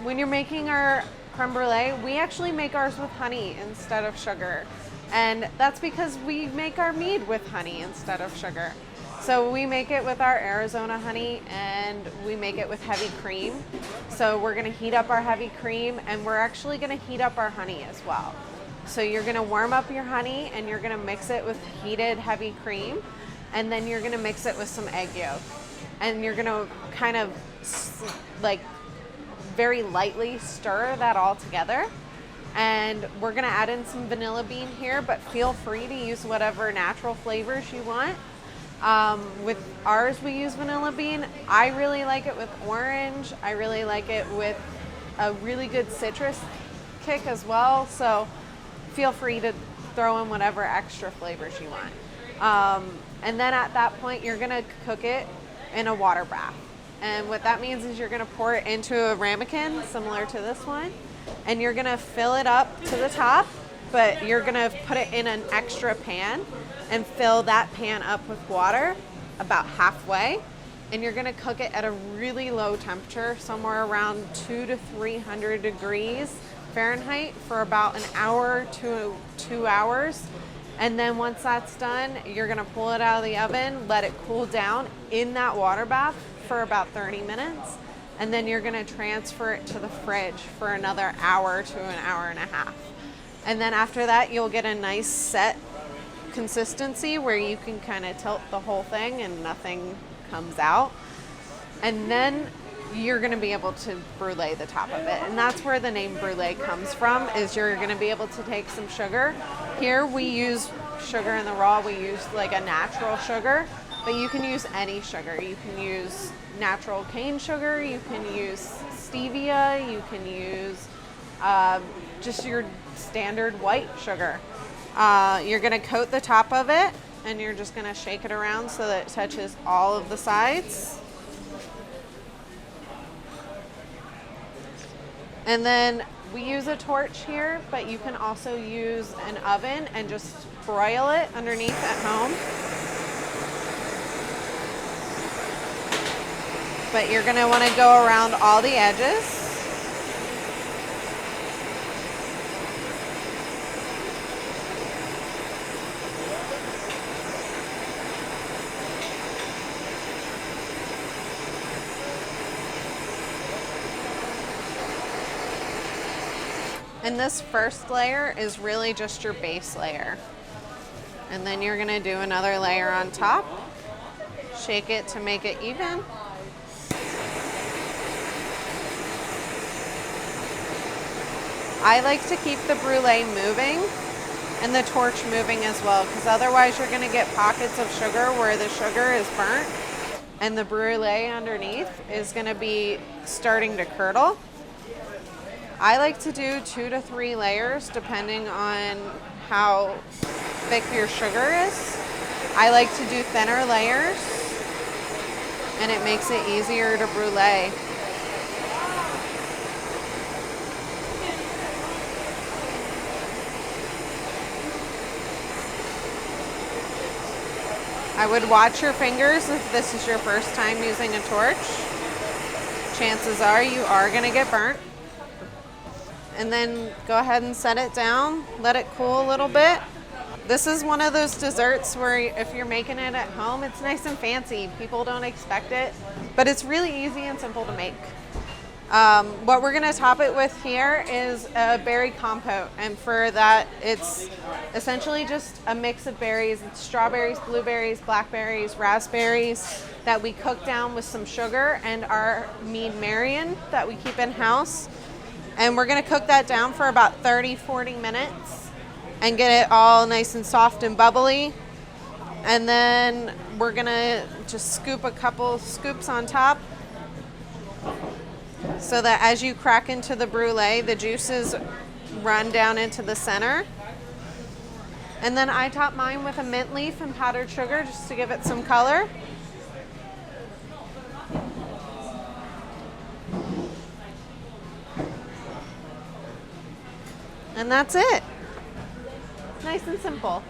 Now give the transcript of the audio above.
when you're making our creme brulee, we actually make ours with honey instead of sugar. And that's because we make our mead with honey instead of sugar. So we make it with our Arizona honey and we make it with heavy cream. So we're gonna heat up our heavy cream and we're actually gonna heat up our honey as well. So you're gonna warm up your honey and you're gonna mix it with heated heavy cream, and then you're gonna mix it with some egg yolk. And you're gonna kind of like very lightly stir that all together. And we're gonna add in some vanilla bean here, but feel free to use whatever natural flavors you want. With ours, we use vanilla bean. I really like it with orange. I really like it with a really good citrus kick as well. So feel free to throw in whatever extra flavors you want. And then at that point, you're gonna cook it in a water bath. And what that means is you're gonna pour it into a ramekin, similar to this one, and you're gonna fill it up to the top, but you're gonna put it in an extra pan and fill that pan up with water about halfway. And you're gonna cook it at a really low temperature, somewhere around 200 to 300 degrees Fahrenheit for about an hour to 2 hours. And then once that's done, you're gonna pull it out of the oven, let it cool down in that water bath for about 30 minutes. And then you're gonna transfer it to the fridge for another hour to an hour and a half. And then after that, you'll get a nice set consistency where you can kind of tilt the whole thing and nothing comes out. And then you're gonna be able to brulee the top of it. And that's where the name brulee comes from, is you're gonna be able to take some sugar. Here we use sugar in the raw, we use like a natural sugar, but you can use any sugar. You can use natural cane sugar, you can use stevia, you can use just your standard white sugar. You're gonna coat the top of it and you're just gonna shake it around so that it touches all of the sides. And then we use a torch here, but you can also use an oven and just broil it underneath at home. But you're gonna wanna go around all the edges. And this first layer is really just your base layer. And then you're gonna do another layer on top. Shake it to make it even. I like to keep the brulee moving and the torch moving as well, because otherwise you're gonna get pockets of sugar where the sugar is burnt and the brulee underneath is gonna be starting to curdle. I like to do 2 to 3 layers depending on how thick your sugar is. I like to do thinner layers and it makes it easier to brulee. I would watch your fingers if this is your first time using a torch. Chances are you are gonna get burnt. And then go ahead and set it down, let it cool a little bit. This is one of those desserts where if you're making it at home, it's nice and fancy. People don't expect it, but it's really easy and simple to make. What we're gonna top it with here is a berry compote. And for that, it's essentially just a mix of berries. It's strawberries, blueberries, blackberries, raspberries that we cook down with some sugar and our mead Marion that we keep in house. And we're gonna cook that down for about 30-40 minutes and get it all nice and soft and bubbly. And then we're gonna just scoop a couple scoops on top so that as you crack into the brulee, the juices run down into the center. And then I top mine with a mint leaf and powdered sugar just to give it some color. And that's it. Nice and simple.